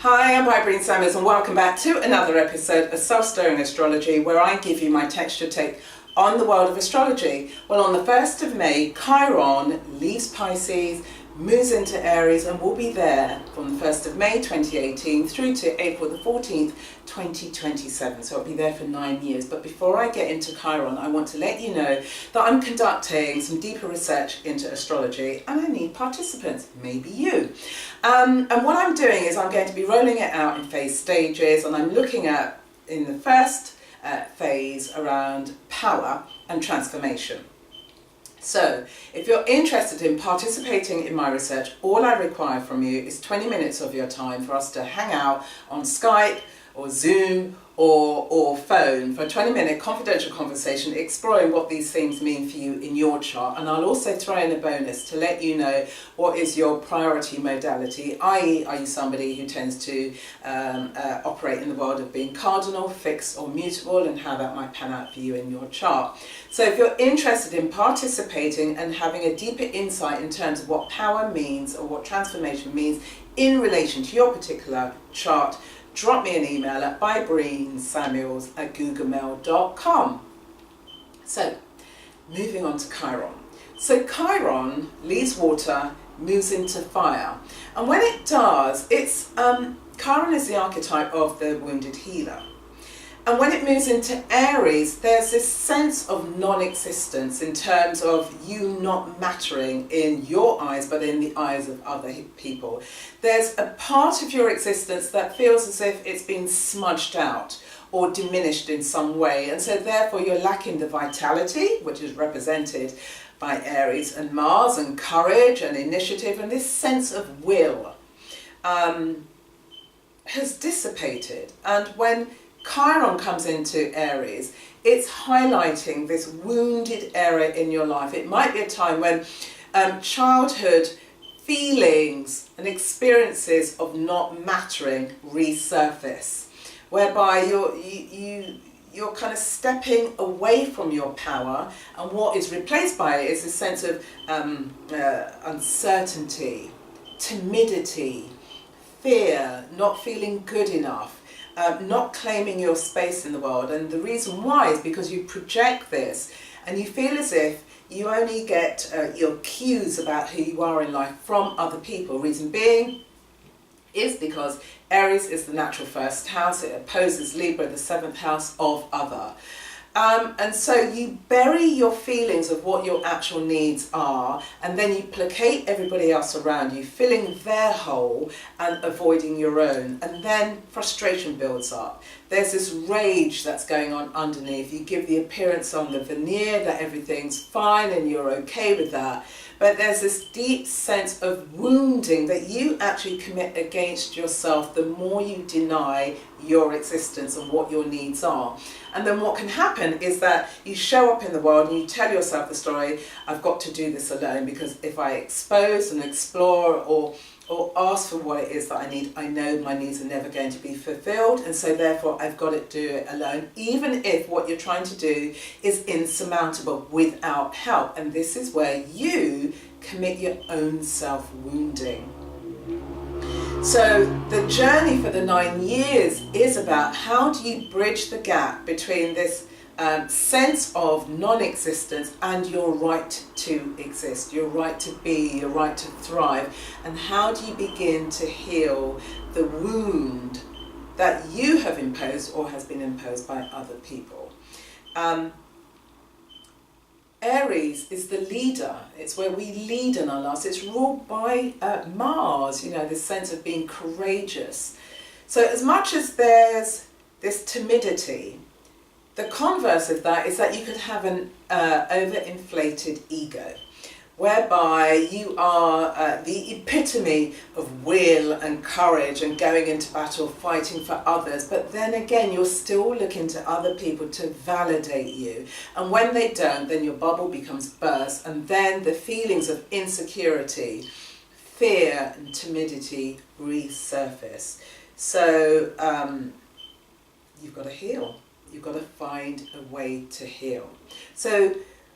Hi, I'm Bybreen and welcome back to another episode of Soul Stirring Astrology, where I give you my texture take on the world of astrology. Well, on the 1st of May, Chiron leaves Pisces, moves into Aries, and will be there from the 1st of May 2018 through to April the 14th, 2027. So it'll be there for 9 years. But before I get into Chiron, I want to let you know that I'm conducting some deeper research into astrology and I need participants, maybe you. And what I'm doing is I'm going to be rolling it out in phase stages, and I'm looking at, in the first phase, around power and transformation. So, if you're interested in participating in my research, all I require from you is 20 minutes of your time for us to hang out on Skype or Zoom or phone for a 20-minute confidential conversation exploring what these themes mean for you in your chart. And I'll also throw in a bonus to let you know what is your priority modality, i.e. are you somebody who tends to operate in the world of being cardinal, fixed or mutable, and how that might pan out for you in your chart. So if you're interested in participating and having a deeper insight in terms of what power means or what transformation means in relation to your particular chart, drop me an email at bybreensamuels@googlemail.com. So, moving on to Chiron. So Chiron leaves water, moves into fire. And when it does, Chiron is the archetype of the wounded healer. And when it moves into Aries, there's this sense of non-existence in terms of you not mattering in your eyes, but in the eyes of other people. There's a part of your existence that feels as if it's been smudged out or diminished in some way. And so therefore you're lacking the vitality, which is represented by Aries and Mars, and courage and initiative, and this sense of will has dissipated. And when Chiron comes into Aries, it's highlighting this wounded area in your life. It might be a time when childhood feelings and experiences of not mattering resurface, whereby you're kind of stepping away from your power, and what is replaced by it is a sense of uncertainty, timidity, fear, not feeling good enough. Not claiming your space in the world. And the reason why is because you project this and you feel as if you only get your cues about who you are in life from other people. Reason being is because Aries is the natural first house. It opposes Libra, the 7th house of other. And so you bury your feelings of what your actual needs are, and then you placate everybody else around you, filling their hole and avoiding your own. And then frustration builds up. There's this rage that's going on underneath. You give the appearance on the veneer that everything's fine and you're okay with that. But there's this deep sense of wounding that you actually commit against yourself the more you deny your existence and what your needs are. And then what can happen is that you show up in the world and you tell yourself the story, I've got to do this alone, because if I expose and explore or ask for what it is that I need, I know my needs are never going to be fulfilled, and so therefore I've got to do it alone, even if what you're trying to do is insurmountable without help. And this is where you commit your own self-wounding. So the journey for the 9 years is about how do you bridge the gap between this sense of non-existence and your right to exist, your right to be, your right to thrive, and how do you begin to heal the wound that you have imposed or has been imposed by other people. Aries is the leader. It's where we lead in our lives. It's ruled by Mars, this sense of being courageous. So as much as there's this timidity, the converse of that is that you could have an overinflated ego, whereby you are the epitome of will and courage and going into battle, fighting for others. But then again, you're still looking to other people to validate you. And when they don't, then your bubble becomes burst. And then the feelings of insecurity, fear and timidity resurface. So you've got to heal. You've got to find a way to heal. So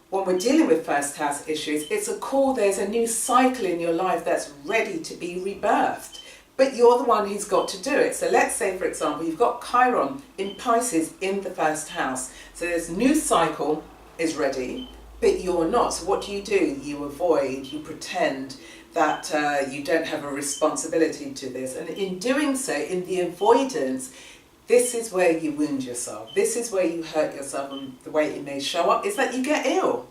when we're dealing with first house issues, it's a call, there's a new cycle in your life that's ready to be rebirthed. but you're the one who's got to do it. So let's say, for example, you've got Chiron in Pisces in the first house. So this new cycle is ready, but you're not. So what do? You avoid, you pretend that you don't have a responsibility to this. And in doing so, in the avoidance, this is where you wound yourself. This is where you hurt yourself, and the way it may show up is that you get ill.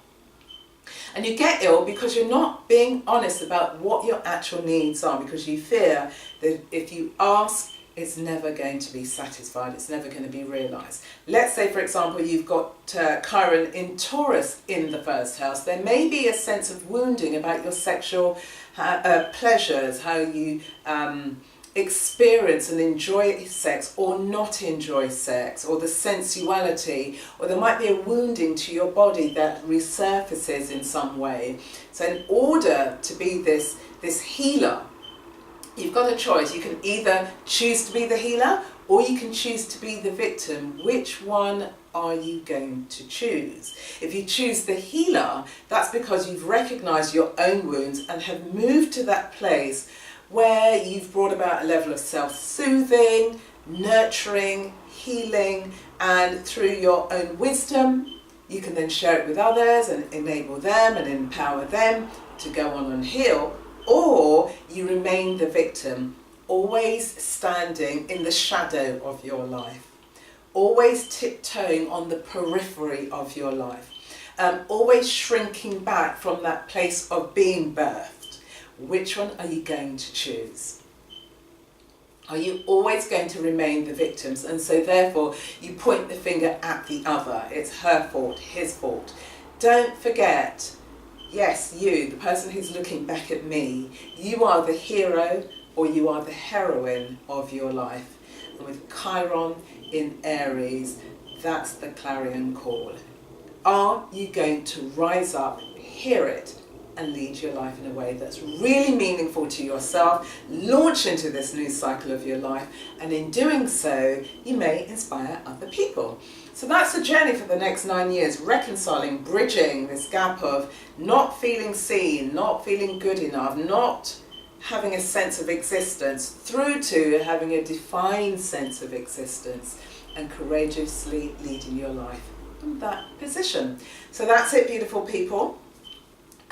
And you get ill because you're not being honest about what your actual needs are, because you fear that if you ask, it's never going to be satisfied, it's never going to be realised. Let's say, for example, you've got Chiron in Taurus in the first house. There may be a sense of wounding about your sexual pleasures, how you experience and enjoy sex or not enjoy sex, or the sensuality, or there might be a wounding to your body that resurfaces in some way. So in order to be this healer, you've got a choice. You can either choose to be the healer or you can choose to be the victim. Which one are you going to choose? If you choose the healer, that's because you've recognized your own wounds and have moved to that place where you've brought about a level of self-soothing, nurturing, healing, and through your own wisdom, you can then share it with others and enable them and empower them to go on and heal. Or you remain the victim, always standing in the shadow of your life, always tiptoeing on the periphery of your life, always shrinking back from that place of being birthed. Which one are you going to choose? Are you always going to remain the victims, and so therefore you point the finger at the other? It's her fault, his fault. Don't forget, yes, you, the person who's looking back at me, you are the hero or you are the heroine of your life. And with Chiron in Aries, that's the clarion call. Are you going to rise up, hear it, and lead your life in a way that's really meaningful to yourself, launch into this new cycle of your life, and in doing so, you may inspire other people. So that's the journey for the next 9 years, reconciling, bridging this gap of not feeling seen, not feeling good enough, not having a sense of existence, through to having a defined sense of existence and courageously leading your life from that position. So that's it, beautiful people.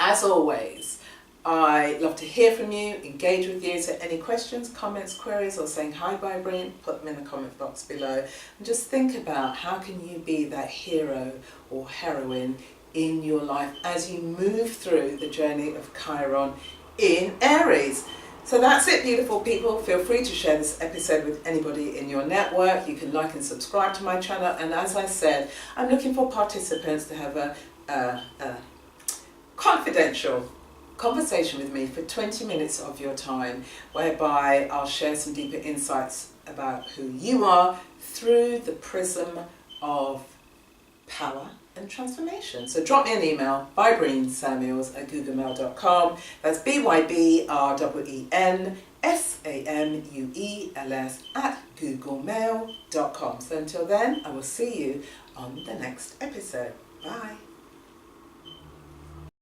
As always, I love to hear from you, engage with you. So any questions, comments, queries, or saying hi Bybreen, put them in the comment box below. And just think about how can you be that hero or heroine in your life as you move through the journey of Chiron in Aries. So that's it, beautiful people. Feel free to share this episode with anybody in your network. You can like and subscribe to my channel. And as I said, I'm looking for participants to have a confidential conversation with me for 20 minutes of your time, whereby I'll share some deeper insights about who you are through the prism of power and transformation. So drop me an email, bybreensamuels@googlemail.com. That's BYBREENSAMUELS@googlemail.com. So until then, I will see you on the next episode. Bye.